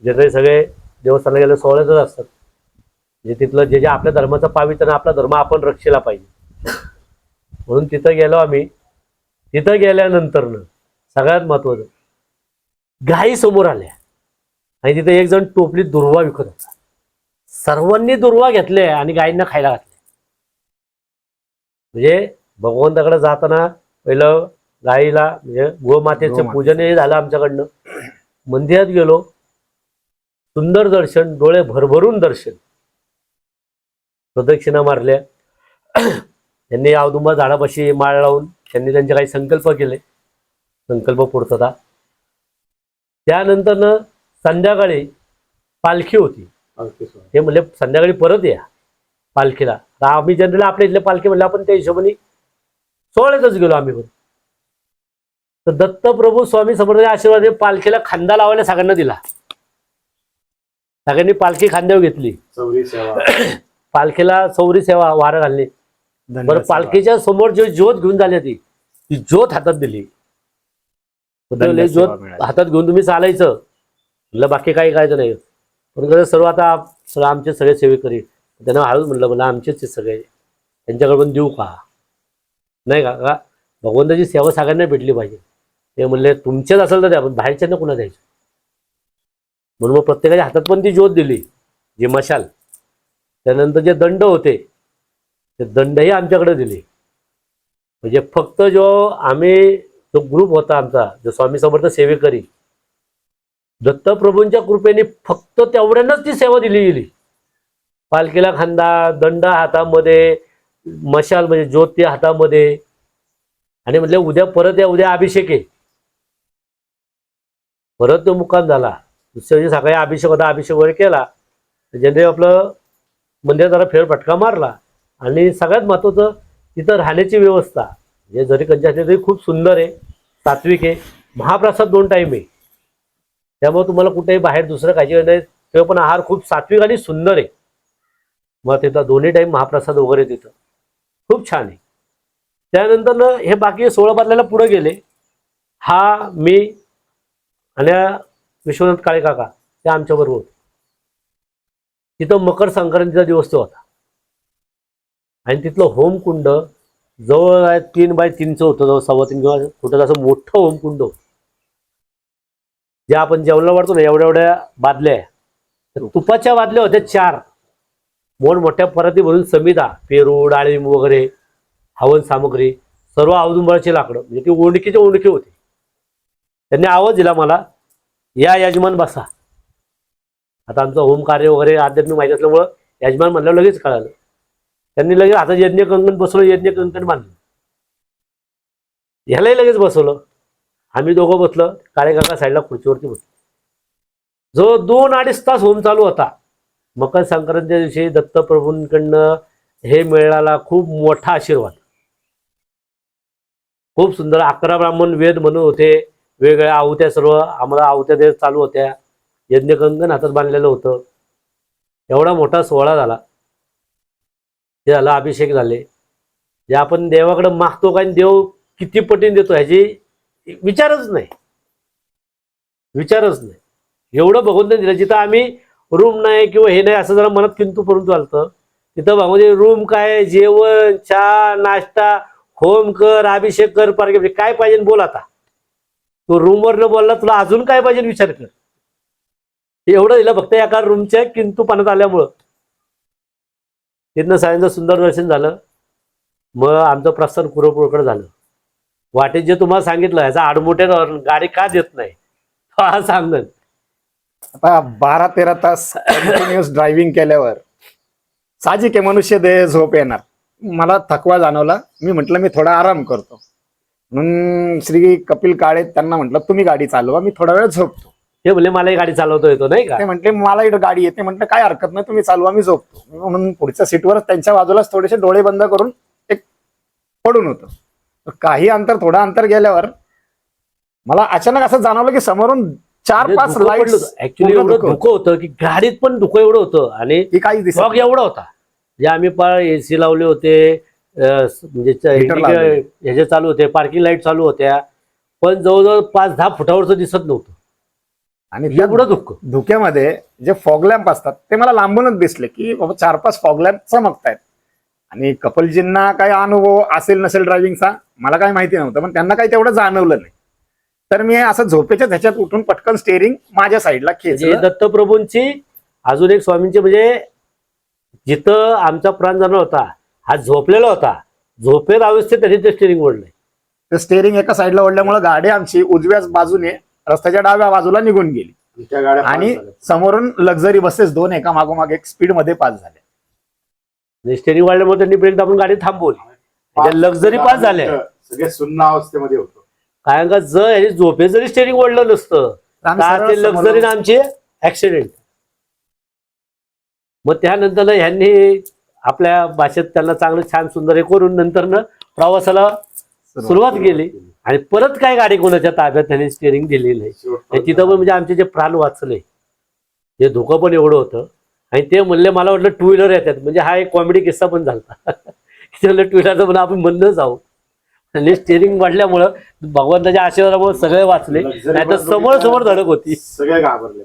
जनरली सगळे देवस्थानाला गेले सोहळ्यातच असतात. म्हणजे तिथलं जे जे आपल्या धर्माचं पावित्र्य, आपला धर्म आपण रक्षेला पाहिजे म्हणून तिथं गेलो आम्ही. तिथं गेल्यानंतरनं सगळ्यात महत्वाचं, गायी समोर आल्या आणि तिथे एक जण टोपलीत दुर्वा विकत होता. सर्वांनी दुर्वा घेतले आणि गायींना खायला घातले. म्हणजे भगवंताकडे जाताना पहिलं गायीला म्हणजे गोमातेचं पूजन हे झालं आमच्याकडनं. मंदिरात गेलो, सुंदर दर्शन, डोळे भरभरून दर्शन, प्रदक्षिणा मारल्या. त्यांनी औदुंबा झाडापाशी माळ लावून त्यांनी त्यांचे काही संकल्प केले, संकल्प पूर्तता. त्यानंतर संध्याकाळी पालखी होती. ते म्हणले संध्याकाळी परत या पालखीला. आम्ही जनरली आपल्या इथले पालखी म्हणले आपण त्या हिशोबाने सोहळ्यातच गेलो आम्ही पण. तर दत्तप्रभू स्वामी समर्थ आशीर्वाद पालखीला खांदा लावायला सगळ्यांना दिला. सगळ्यांनी पालखी खांद्यावर घेतली. चौरी सेवा पालखीला चौरी सेवा, वारं घालणे. बरं, पालखीच्या समोर जी ज्योत घेऊन झाली ती ज्योत हातात दिली. ज्योत हातात घेऊन तुम्ही चालायचं. म्हणलं बाकी काही करायचं नाही. पण सर्व आता सगळं आमचे सगळे सेवेकरी. त्यांना हळूच म्हणलं, मला आमचेच सगळे त्यांच्याकडे पण देऊ का नाही का. भगवंताची सेवा सगळ्यांना भेटली पाहिजे. ते म्हणले तुमचेच असेल तर द्या, पण बाहेरच्यांना कुणा द्यायचं. म्हणून मग प्रत्येकाच्या हातात पण ती ज्योत दिली, जी मशाल. त्यानंतर जे दंड होते ते दंडही आमच्याकडे दिले. म्हणजे फक्त जो ग्रुप होता आमचा, जो स्वामी समर्थ सेवेकरी, दत्तप्रभूंच्या कृपेने फक्त तेवढ्यांनाच ती सेवा दिली गेली. पालखीला खांदा, दंड हातामध्ये, मशाल म्हणजे ज्योती हातामध्ये. आणि म्हटलं उद्या परत या, उद्या अभिषेक आहे. परत तो मुक्काम झाला. दुसऱ्या दिवशी सकाळी अभिषेक होता, अभिषेक वगैरे केला. जनरली आपलं मंदिरात जरा फेरफटका मारला. आणि सगळ्यात महत्वाचं तिथं राहण्याची व्यवस्था, म्हणजे जरी कंची असली तरी खूप सुंदर आहे, सात्विक आहे. महाप्रसाद 2 टाईम आहे, त्यामुळे तुम्हाला कुठेही बाहेर दुसरं खायची नाही. तेव्हा पण आहार खूप सात्विक आणि सुंदर आहे. मग तिथं 2 टाईम महाप्रसाद वगैरे तिथं खूप छान आहे. त्यानंतर हे बाकी 16 बदलायला पुढे गेले. हा, मी आणि विश्वनाथ काळे काका ते आमच्याबरोबर होते. तिथं मकर संक्रांतीचा दिवस तो होता. आणि तिथलं होमकुंड जवळ 3 बाय 3चं होतं, जवळ 3.25 किंवा फुटाचं असं मोठं होमकुंड होतं. जे आपण जेवणाला वाढतो ना, एवढ्या एवढ्या बादल्या, तर तुपाच्या बादल्या होत्या 4 मोठमोठ्या पराती भरून समिधा, पेरू, डाळिंब वगैरे हवन सामग्री, सर्व औदुंबराची लाकडं. म्हणजे ती ओंडकीच्या ओंडकी होती. त्यांनी आवाज दिला मला, या यजमान बसा. आता आमचं होम कार्य वगैरे आध्यात्मिक माहिती असल्यामुळं यजमान म्हणलं लगेच कळालं. त्यांनी लगेच हातात यज्ञ कंकण बसवलं, यज्ञ कंकण बांधलं. ह्यालाही लगेच बसवलं. आम्ही दोघं बसलं, काळे काका साईडला खुर्चीवरती बसलो. जो 2-2.5 तास होम चालू होता. मकर संक्रांतीच्या दिवशी दत्तप्रभूंकडनं हे मिळाला खूप मोठा आशीर्वाद. खूप सुंदर 11 ब्राह्मण वेद म्हणून होते, वेगवेगळ्या आहुत्या, सर्व आम्हाला आहुत्या देत चालू होत्या. यज्ञ कंकण हातात बांधलेलं होतं. एवढा मोठा सोहळा झाला. ते झाला, अभिषेक झाले. जे आपण देवाकडे मागतो काय, देव किती पटीने देतो ह्याची विचारच नाही. एवढं भगवंत दिलं. जिथं आम्ही रूम नाही किंवा हे नाही असं जरा मनात किंतु परंतु आलतं, तिथं भाऊ रूम काय, जेवण, चहा, नाश्ता, होम कर, अभिषेक कर, पारखे काय पाहिजे बोल. आता तो रूमवर न बोलला, तुला अजून काय पाहिजे विचार कर. एवढं दिलं फक्त एका रूमच्या किंतु पाण्यात आल्यामुळं. तिथनं सायंचं सुंदर दर्शन झालं. मग आमचं प्रस्थान कुरपूरकडे झालं. वाटेत जे तुम्हाला सांगितलं, ह्याचा आडमोठ्या गाडी का देत नाही हा सांगत. आता 12-13 तास कंटिन्युअस ड्रायव्हिंग केल्यावर साहजिक आहे मनुष्य देह झोप येणार. मला थकवा जाणवला. मी म्हटलं मी थोडा आराम करतो. म्हणून श्री कपिल काळे त्यांना म्हटलं तुम्ही गाडी चालवा, मी थोडा वेळ झोपतो. ते म्हणले मलाही गाडी चालवता येतो नाही का. ते म्हटले मला इकडे गाडी येते. म्हटलं काय हरकत नाही, तुम्ही चालवा, मी झोपतो. म्हणून पुढच्या सीटवरच त्यांच्या बाजूलाच थोडेसे डोळे बंद करून एक पडून होतं. काही अंतर, थोडं अंतर गेल्यावर मला अचानक असं जाणवलं की समोरून 4-5 लाईट. ऍक्च्युली एवढं धुकं होतं की गाडीत पण धुकं एवढं होतं आणि की काही दिसत फॉग एवढा होता. जे आम्ही एसी लावले होते, म्हणजे ह्याचे चालू होते, पार्किंग लाईट चालू होत्या, पण जवळजवळ 5-10 फुटावरचं दिसत नव्हतं. आणि एवढं धुकं. धुक्यामध्ये जे फॉग लॅम्प असतात ते मला लांबूनच दिसले की बाबा 4-5 फॉग लॅम्प चमकतायत. आणि कपिलजींना काय अनुभव असेल नसेल ड्रायव्हिंगचा मला काही माहिती नव्हतं, पण त्यांना काही तेवढं जाणवलं नाही. तर मी असं झोपेच्या ह्याच्यात उठून पटकन स्टेअरिंग माझ्या साईडला खेचलं. दत्तप्रभूंची अजून एक स्वामींची, म्हणजे जिथं आमचा प्राण जाणार होता हा झोपलेला होता, झोपेत अवस्थेत त्यांनी ते स्टेअरिंग ओढलंय. ते स्टेअरिंग एका साईडला ओढल्यामुळे गाडी आमची उजव्या बाजूने रस्त्याच्या डाव्या बाजूला निघून गेली. त्या गाड्या आणि पास झाल्या. समोरून लक्झरी बसेस 2 एका मागोमाग एक स्पीड मध्ये पास झाल्या. स्टेअरिंग वाढल्यामुळे त्यांनी ब्रेक दाबून गाडी थांबवली. लक्झरी पास झाल्या. सगळे सुन्न अवस्थेमध्ये होतो. कारण का जर ह्याची झोपे जरी स्टेअरिंग ओढलं नसतं तर ते लक्झरीने आमचे ऍक्सिडेंट. मग त्यानंतर ह्यांनी आपल्या भाषेत त्यांना चांगलं छान सुंदर हे करून नंतर प्रवासाला सुरुवात केली. आणि परत काय गाडी कोणाच्या ताब्यात त्यांनी स्टेअरिंग दिलेलं नाही. तिथं पण म्हणजे आमचे जे प्राण वाचले, जे धोकं पण एवढं होतं. आणि ते म्हणले मला वाटलं टू व्हीलर येतात, म्हणजे हा एक कॉमेडी किस्सा पण झाला. टू व्हीलरचं म्हणून आपण म्हणणं जाऊ. आणि स्टेअरिंग वाढल्यामुळं भगवंताच्या आशीर्वादामुळे सगळे वाचले, नाहीतर समोर धडक होती. सगळे घाबरले.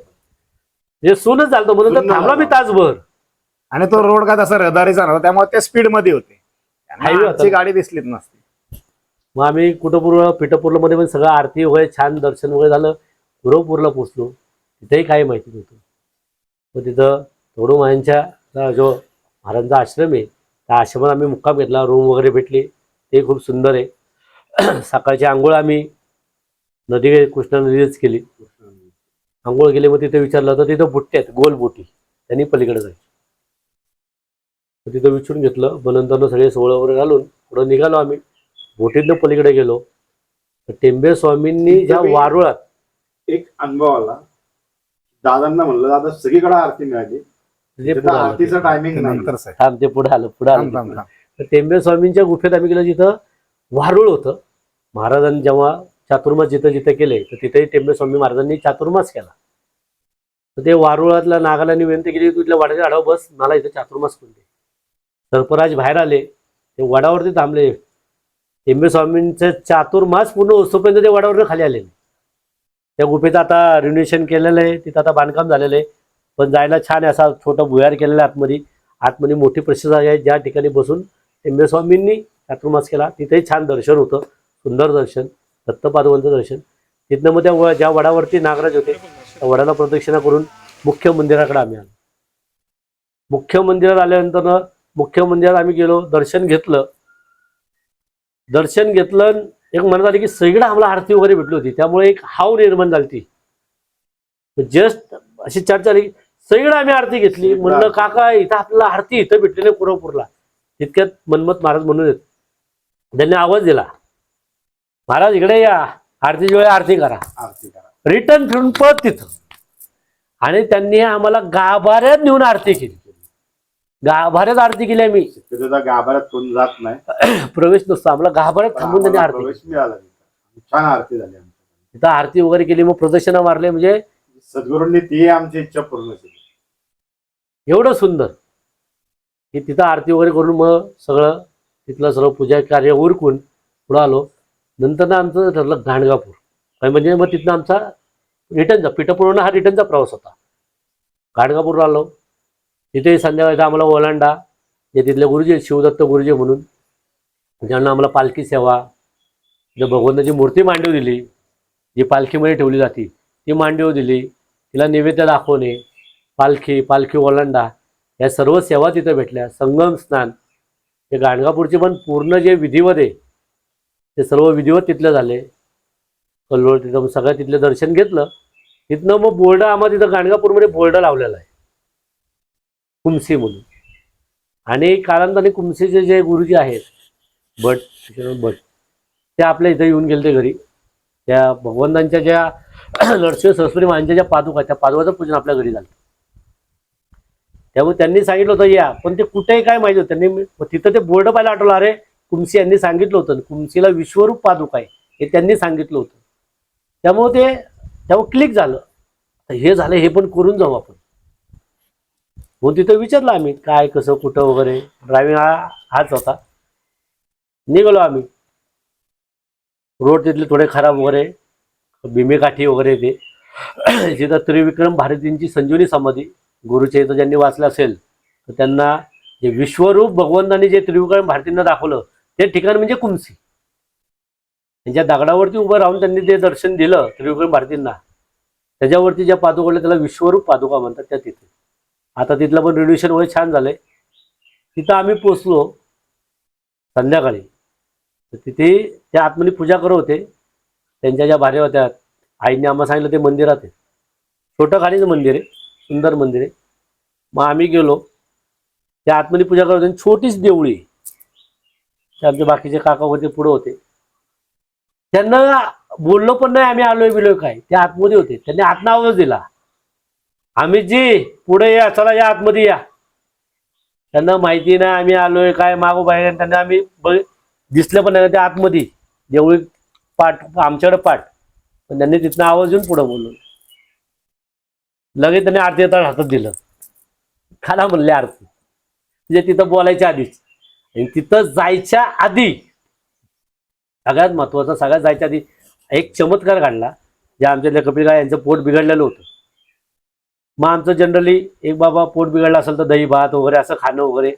हे सूनच झालं म्हणून तर थांबला मी तासभर. आणि तो रोड काय तसा रहदारीचा नव्हता, त्यामुळे ते स्पीड मध्ये होते. हायवे आमची गाडी दिसलीच नसती. मग आम्ही पिठपूरला मध्ये पण सगळं आरती वगैरे छान दर्शन वगैरे झालं. गुरुपूरला पोचलो, तिथेही काही माहिती नव्हतं. मग तिथं थोडं महाराजांच्या जो महाराजांचा आश्रम आहे त्या आश्रमात आम्ही मुक्काम घेतला. रूम वगैरे भेटली, ते खूप सुंदर आहे. सकाळची आंघोळ आम्ही कृष्णा नदीच केली. आंघोळ केली. मग तिथे विचारलं तर तिथं बुट्टे आहेत, गोल बोटी, त्यांनी पलीकडे जायची. तिथं विचारून घेतलं. मग नंतर सगळे सोहळं वगैरे घालून पुढं निघालो आम्ही. बोटीतनं पलीकडे गेलो तर टेंबे स्वामींनी ज्या वारुळात एक अनुभव आला. दादांना म्हणलं दादा सगळीकडे आरती मिळाली, आरतीचं टायमिंग नंतर थांब, ते पुढे आलं. तर टेंबे स्वामींच्या गुफेत आम्ही गेलो, जिथं वारुळ होतं. महाराजांनी जेव्हा चातुर्मास जिथं जिथं केले तर तिथेही टेंबे स्वामी महाराजांनी चातुर्मास केला. तर ते वारुळातल्या नागाला विनंती केली, तू इथल्या वडाच्या झाडावर बस, मला इथं चातुर्मास करून दे. सर्पराज बाहेर आले, ते वडावरती थांबले. टेंबे स्वामींचं चातुर्मास पूर्ण होतोपर्यंत ते वडावर खाली आले. त्या गुफेचं आता रिनोव्हेशन केलेलं आहे, तिथं आता बांधकाम झालेलं आहे. पण जायला छान असा छोटा भुयार केलेला आहे. आतमध्ये मोठी प्रसिद्ध जागा आहे, ज्या ठिकाणी बसून टेंबे स्वामींनी चातुर्मास केला. तिथेही छान दर्शन होतं, सुंदर दर्शन, दत्तपादुकांचं दर्शन. तिथनं मग त्या ज्या वडावरती नागराज होते त्या वडाला प्रदक्षिणा करून मुख्य मंदिराकडे आम्ही आलो. मुख्य मंदिरात आल्यानंतर मुख्य मंदिरात आम्ही गेलो, दर्शन घेतलं. एक म्हणत आली की सगळीकडे आम्हाला आरती वगैरे भेटली होती, त्यामुळे एक हाव निर्माण झाली ती. जस्ट अशी चर्चा झाली, सगळीकडे आम्ही आरती घेतली. म्हणलं काका इथं आपल्याला आरती इथं भेटली नाही कुरवपूरला. तितक्यात मनमत महाराज म्हणून येत, त्यांनी आवाज दिला, महाराज इकडे या, आरतीच्या वेळी आरती करा. रिटर्न फिरून परत तिथं. आणि त्यांनी आम्हाला गाभाऱ्यात नेऊन आरती केली. गाभाऱ्यात आरती केली आम्ही. गाभाऱ्यात कोण जात नाही, प्रवेश नसतो आम्हाला, गाभाऱ्यात थांबून त्यांनी आरती प्रवेश मिळाला. छान आरती झाली. तिथं आरती वगैरे केली, मग प्रदक्षिणा मारले. म्हणजे सद्गुरूंनी ती आमची इच्छा पूर्ण केली. एवढं सुंदर की तिथं आरती वगैरे करून मग सगळं तिथलं सर्व पूजा कार्य उरकून पुढं आलो. नंतर ना आमचं ठरलं गाणगापूर. काय म्हणजे मग तिथनं आमचा रिटर्नचा, पिठपूरवरून हा रिटर्नचा प्रवास होता. गाणगापूरला आलो. तिथेही संध्याकाळी आम्हाला ओलांडा, जे तिथले गुरुजी शिवदत्त गुरुजी म्हणून, ज्यांना आम्हाला पालखी सेवा, जे भगवंताची मूर्ती मांडव दिली, जी पालखीमध्ये ठेवली जाते ती मांडव दिली, तिला नैवेद्य दाखवणे, पालखी ओलांडा, या सर्व सेवा तिथे भेटल्या. संगम स्नान, हे गाणगापूरचे पण पूर्ण जे विधिवत आहे ते सर्व विधिवत तिथले झाले. कल्लोळ तिथं सगळं तिथलं दर्शन घेतलं. तिथनं मग बोर्ड आम्हाला तिथं गाणगापूरमध्ये बोर्ड लावलेला आहे कुमसी म्हणून. आणि कालांतराने कुमसीचे जे गुरुजी आहेत भट ते आपल्या इथे येऊन गेले ते घरी. त्या भगवंतांच्या ज्या नरसिंह सरस्वती महाराजांच्या ज्या पादुका, त्या पादुकाचं पूजन आपल्या घरी झालं. त्यामुळे त्यांनी सांगितलं होतं या, पण ते कुठेही काय माहिती होतं. त्यांनी तिथं ते बोर्ड पाहिलं, आठवलं अरे कुमसी यांनी सांगितलं होतं, कुमसीला विश्वरूप पादुका आहे हे त्यांनी सांगितलं होतं. त्यामुळे क्लिक झालं, हे झालं, हे पण करून जाऊ आपण. मग तिथं विचारलं आम्ही काय कसं कुठं वगैरे. ड्रायव्हिंग हाच होता. निघालो आम्ही. रोड तिथले थोडे खराब वगैरे, भीमेकाठी वगैरे ते. जिथं त्रिविक्रम भारतींची संजीवनी समाधी गुरुच्या इथं ज्यांनी वाचलं असेल तर त्यांना जे विश्वरूप भगवंतांनी जे त्रिविक्रम भारतींना दाखवलं ते ठिकाण म्हणजे कुमसी. त्यांच्या दगडावरती उभं राहून त्यांनी ते दर्शन दिलं त्रिविक्रम भारतींना. त्याच्यावरती ज्या पादुका त्याला विश्वरूप पादुका म्हणतात त्या तिथे. आता तिथलं पण रेडिएशन वगैरे छान झालंय. तिथं आम्ही पोचलो संध्याकाळी. तर तिथे त्या आतमध्ये पूजा करत होते. त्यांच्या ज्या भार्या होत्या, आईने आम्हाला सांगितलं ते मंदिरात आहे. छोटं खालीचं मंदिर आहे, सुंदर मंदिर आहे. मग आम्ही गेलो, त्या आतमध्ये पूजा करत होते. छोटीच देवळी. ते आमचे बाकीचे काका होते पुढे होते. त्यांना बोललो पण नाही आम्ही आलोय बिलोय काय. ते आतमध्ये होते. त्यांनी आतनं आवाज दिला, आम्ही जी पुढे या, चला या आतमध्ये या. त्यांना माहिती नाही आम्ही आलोय काय, मागो बाहेर. त्यांना आम्ही दिसलं पण नाही. त्या आतमध्ये देवळी पाठ आमच्याकडे पाठ. पण त्यांनी तिथनं आवाज येऊन पुढे बोललो. लगेच त्यांनी आरती येताना हातात दिलं. खाना म्हणले आरती, म्हणजे तिथं बोलायच्या आधीच. आणि तिथं जायच्या आधी सगळ्यात महत्वाचं, सगळ्यात जायच्या आधी एक चमत्कार घडला. जे आमच्या कपिल गाय यांचं पोट बिघडलेलं होतं. मग आमचं जनरली एक बाबा पोट बिघडलं असेल तर दही भात वगैरे असं खाणं वगैरे.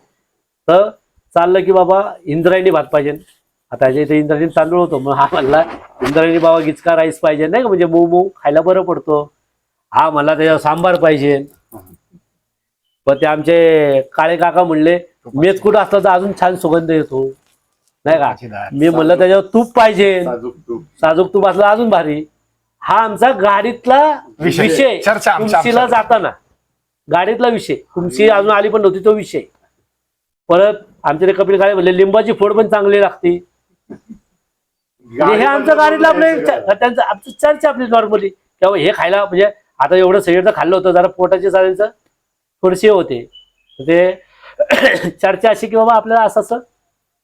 तर चाललं की बाबा इंद्रायणी भात पाहिजे. आता ह्याच्या इथे इंद्रायणी तांदूळ होतो. मग हा म्हणला इंद्रायणी बाबा गिचका राईस पाहिजे नाही का, म्हणजे मऊ मऊ खायला बरं पडतो. हा मला त्याच्यावर सांबार पाहिजे. पण ते आमचे काळे काका म्हणले मेचकूट असलं तर अजून छान सुगंध येतो नाही का. मी म्हणलं त्याच्यावर तूप पाहिजे, साजूक तूप असलं अजून भारी. हा आमचा गाडीतला विषय, कुमसीला जाताना गाडीतला विषय. कुमसी अजून आली पण नव्हती तो विषय. परत आमच्या कपिल काळे म्हणले लिंबाची फोड पण चांगली लागते. हे आमच्या गाडीतलं आपले त्यांचं आमची चर्चा आपली नॉर्मली किंवा हे खायला, म्हणजे आता एवढं सगळं खाल्लं होतं जरा पोटाचे चालेचं थोडेसे होते. ते चर्चा अशी की बाबा आपल्याला असं असं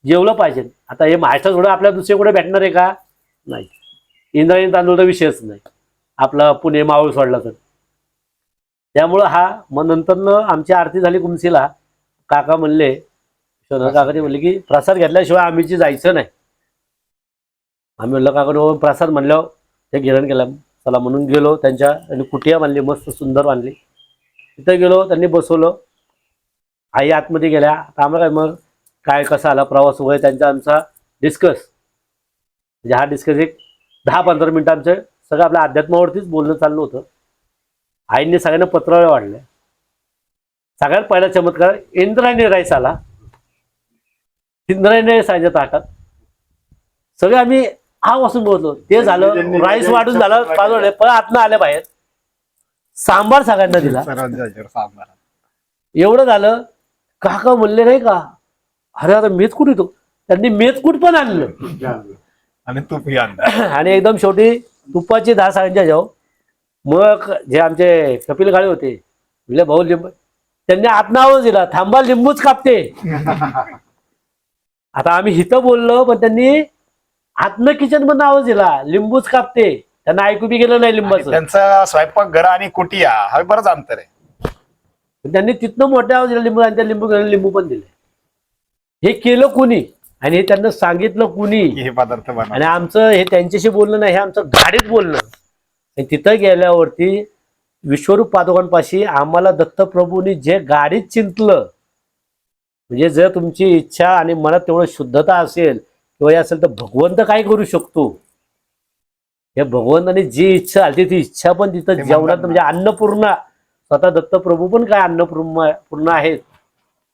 जेवलं पाहिजे. आता हे महाराष्ट्रात थोडं आपल्याला दुसरे कुठे भेटणार आहे का, नाही. इंद्रायणी तांदूळचा विषयच नाही आपला, पुणे मावळ सोडला तर. त्यामुळं हा मग नंतर आमची आरती झाली कुमसीला. काका म्हणले, काका म्हणले की प्रसाद घेतल्याशिवाय आम्हीची जायचं नाही. आम्ही म्हणलं काका प्रसाद म्हणल्यावर ते गिरण केलं. चला म्हणून गेलो. त्यांनी कुटिया बांधली, मस्त सुंदर बांधली. तिथं गेलो, त्यांनी बसवलं. आई आतमध्ये गेल्या. आता आम्हाला काय मग काय कसा आला प्रवास वगैरे त्यांचा आमचा डिस्कस. म्हणजे हा डिस्कस एक 10-15 मिनिटं आमचं सगळं आपल्या अध्यात्मावरतीच बोलणं चाललं होतं. आईंनी सगळ्यांना पत्रावळ्या वाढल्या. सगळ्यात पहिला चमत्कार इंद्रायणी राईस आला. इंद्रायणी राईस ताटात सगळे आम्ही हा वासून बोललो. ते झालं, राईस वाढून झालं, पाजवले. पण आतनं आले बाहेर सांबार सगळ्यांना दिला. एवढं झालं. काका म्हणले नाही का, अरे आता मेचकूट येतो. त्यांनी मेचकूट पण आणलं आणि तूपही आणलं. आणि एकदम शेवटी तुपाची 10 सगळ्यांच्या जाऊ. मग जे आमचे कपिल काळे होते म्हणजे भाऊ लिंब, त्यांनी आतनं आवाज दिला, थांबा लिंबूच कापते. आता आम्ही हिथं बोललो पण त्यांनी आतनं किचन मधून आवाज दिला, लिंबूच कापते. त्यांना ऐकू बी गेलं नाही लिंबाचं. त्यांचं स्वयंपाक घर आणि कुटिया हा बरंच अंतर आहे. त्यांनी तिथनं मोठ्या आवाज दिला लिंबू, आणि त्या लिंबू पण दिले. हे केलं कुणी आणि हे त्यांना सांगितलं कुणी, हे पदार्थ बनवा. आणि आमचं हे त्यांच्याशी बोलणं नाही, हे आमचं गाडीत बोलणं. आणि तिथं गेल्यावरती विश्वरूप पादुकांपाशी आम्हाला दत्तप्रभूंनी जे गाडीत चिंतलं, म्हणजे जर तुमची इच्छा आणि मनात तेवढं शुद्धता असेल किंवा हे असेल तर भगवंत काय करू शकतो. हे भगवंताने जी इच्छा आली ती इच्छा पण तिथं जेवणात, म्हणजे अन्नपूर्णा. स्वतः दत्तप्रभू पण काय अन्नपूर्ण आहेत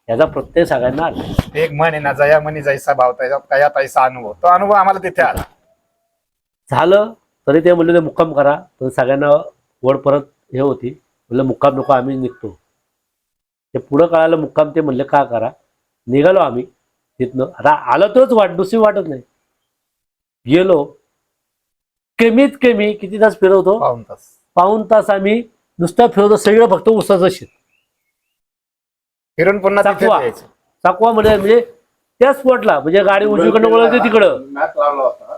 याचा प्रत्यय सगळ्यांना आला. एक मन आहे ना, जया मनी जैसा भाव त्याच्यात कया तैसा अनुभव. तो अनुभव आम्हाला तिथे आला. झालं तरी ते म्हणले मुक्काम करा. तर सगळ्यांना वर परत हे होती, म्हणलं मुक्काम नको, आम्ही निघतो. ते पुढं कळालं मुक्काम. ते म्हणले का करा. निघालो आम्ही तिथनं. आता आलं तोच वाट, दुसरी वाटत नाही. गेलो, कमीत कमी किती तास फिरवतो, पाऊण तास. पाऊण तास आम्ही नुसतं फिरवतो, सगळं फक्त ऊसाचं शेत. फिरून पुन्हा तिथेच साकवा यायचं. साकवा म्हणजे त्या स्पॉटला, म्हणजे गाडी उजवीकडनं वळवते तिकडं. मॅप लावला होता.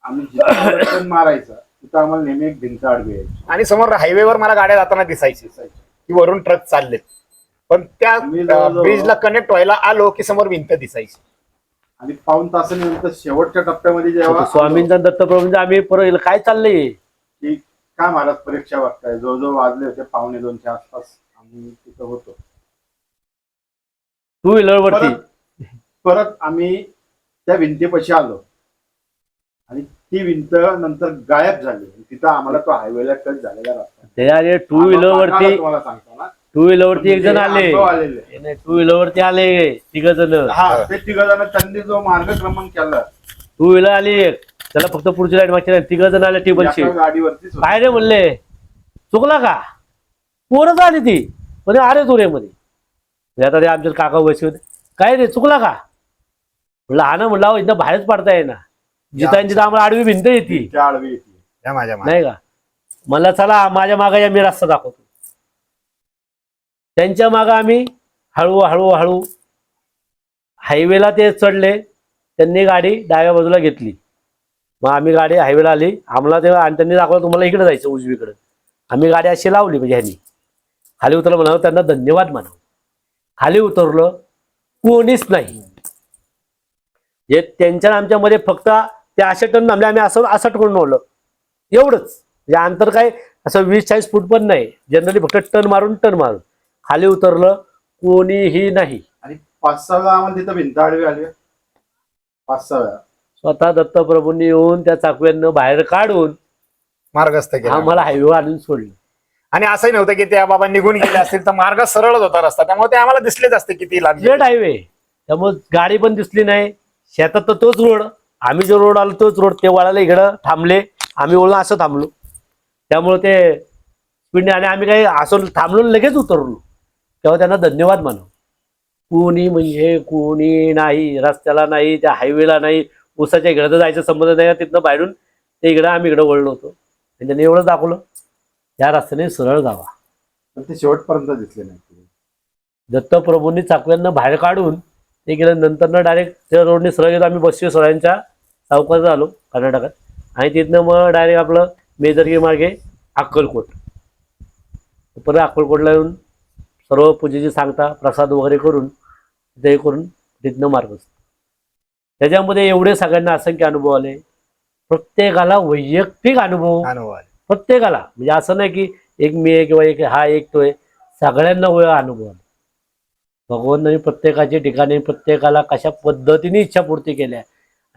आम्ही जिथं टर्न मारायचा तिथं आम्हाला नेहमी एक भिंत आडवी यायची. आणि समोर हायवेवर मला गाड्या जाताना दिसायची की वरून ट्रक चाललेत, पण त्या आम्ही जवळजवळ- ब्रिजला कनेक्ट व्हायला आलो की समोर भिंत दिसायची. आणि पाऊण तासानंतर शेवटच्या टप्प्यामध्ये जेव्हा स्वामींचा दत्तप्रभूंचा आम्ही परत काय चाललंय, की काय महाराज परीक्षा बघताय, जवळजवळ वाजले होते 1:45च्या आसपास आम्ही तिथं होतो. टू व्हीलर वरती. परत आम्ही त्या भिंतीपाशी आलो आणि ती भिंत नंतर गायब झाली. तिथं आम्हाला तो हायवेला टच झालेला रस्ता. त्याने टू व्हीलर वरती, तुम्हाला सांगतो ना, टू व्हीलर वरती एक जण आले, अनुभव आलेले. टू व्हीलर वरती आले 3 जण. हा, ते 3 जण त्यांनी जो मार्गक्रमण केला टू व्हीलर आली एक, त्याला फक्त पुढची लाईट मागची नाही, 3 जण आले टेबलशी. एका गाडीवरतीच होते. काय रे म्हणले, चुकला का, पोरच आली ती म्हणजे अरे तुरे मध्ये. आता ते आमच्या काका बसले होते, काय रे चुकला का म्हणलं, हा ना म्हणलं, अहो इथं बाहेरच पडता येईना, जिथं जिथं आम्हाला आडवी भिंत येते त्या आडवी येते. या माझ्या मागे. नाही का. मला चला माझ्या मागे या, मी रस्ता दाखवतो. त्यांच्या मागे आम्ही हळू हायवेला ते चढले, त्यांनी गाडी डाव्या बाजूला घेतली, मग आम्ही गाडी हायवेला आली. आम्हाला तेव्हा आणि त्यांनी दाखवलं तुम्हाला इकडे जायचं उजवीकडे. आम्ही गाडी अशी लावली, म्हणजे ह्यांनी खाली उतरलं, म्हणावं त्यांना धन्यवाद म्हणावं. खाली उतरलं, कोणीच नाही. हे त्यांच्या आमच्यामध्ये फक्त ते असे टन थांबले, आम्ही असं करून ओढलं, एवढंच. म्हणजे अंतर काय असं 20-40 फूट पण नाही, जनरली फक्त टन मारून खाली उतरलं, कोणीही नाही. आणि 5-6 वेळा आम्हाला तिथं भिंत आडवी आली. 5-6 वेळा स्वतः दत्तप्रभूंनी येऊन त्या चाकव्यांना बाहेर काढून मार्गस्थ केला आम्हाला हायवे आणून सोडलं. आणि असंही नव्हतं की त्या बाबा निघून गेले असतील, तर मार्ग सरळच होता रस्ता, त्यामुळे ते आम्हाला दिसलेच असते किती लागले. स्ट्रेट हायवे, त्यामुळे गाडी पण दिसली नाही. शेतात तर तोच रोड, आम्ही जो रोड आलो तोच रोड. ते वळाला इकडं थांबले, आम्ही वळून असं थांबलो, त्यामुळे ते स्पीडने. आणि आम्ही काही असं थांबलो लगेच उतरलो. तेव्हा त्यांना धन्यवाद मानव. कोणी म्हणजे कोणी नाही, रस्त्याला नाही, त्या हायवेला नाही, उसाच्या इकडं जायचं संबंध नाही. तिथनं बाहेरून ते इकडं आम्ही इकडं वळलो होतो, आणि त्यांनी एवढं दाखवलं, या रस्त्याने सरळ जावा. पण ते शेवटपर्यंत दिसले नाही. दत्तप्रभूंनी चाकव्यांना बाहेर काढून ते गेलं. नंतर डायरेक्ट त्या रोडने सरळ गेलो आम्ही, बसवी सरांच्या चौकात आलो कर्नाटकात. आणि तिथनं मग डायरेक्ट आपलं मेजरगी मार्गे अक्कलकोट. परत अक्कलकोटला येऊन सर्व पूजेची सांगता, प्रसाद वगैरे करून ते करून तिथनं मार्ग. त्याच्यामध्ये एवढे सगळ्यांना असंख्य अनुभव आले, प्रत्येकाला वैयक्तिक अनुभव, प्रत्येकाला. म्हणजे असं नाही की एक मी आहे किंवा एक हा एक तो आहे, सगळ्यांना अनुभव आला. भगवंतांनी प्रत्येकाच्या ठिकाणी प्रत्येकाला कशा पद्धतीने इच्छापूर्ती केल्या,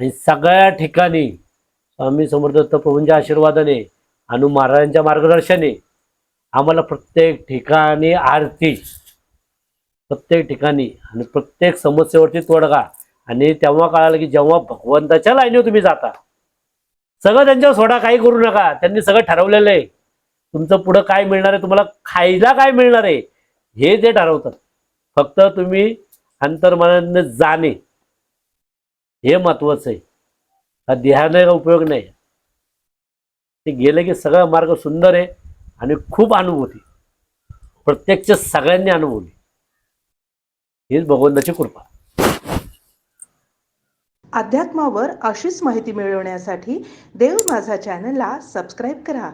आणि सगळ्या ठिकाणी स्वामी समर्थ दत्तप्रभूंच्या आशीर्वादाने, अनु महाराजांच्या मार्गदर्शनाने आम्हाला प्रत्येक ठिकाणी आरती, प्रत्येक ठिकाणी, आणि प्रत्येक समस्येवरती तोडगा. आणि तेव्हा कळालं की जेव्हा भगवंताच्या लाईनीवर तुम्ही जाता, सगळं त्यांच्यावर सोडा, काही करू नका. त्यांनी सगळं ठरवलेलं आहे. तुमचं पुढं काय मिळणार आहे, तुम्हाला खायला काय मिळणार आहे, हे ते ठरवतात. फक्त तुम्ही अंतर्मनाने जाणे हे महत्वाचं आहे. हा ध्यानाचा उपयोग नाही. ते गेले की सगळा मार्ग सुंदर आहे, आणि खूप अनुभूती प्रत्यक्ष सगळ्यांनी अनुभवली. हीच भगवंताची कृपा. अध्यात्मावर अशीच माहिती मिळवण्यासाठी देव माझा चॅनलला सबस्क्राईब करा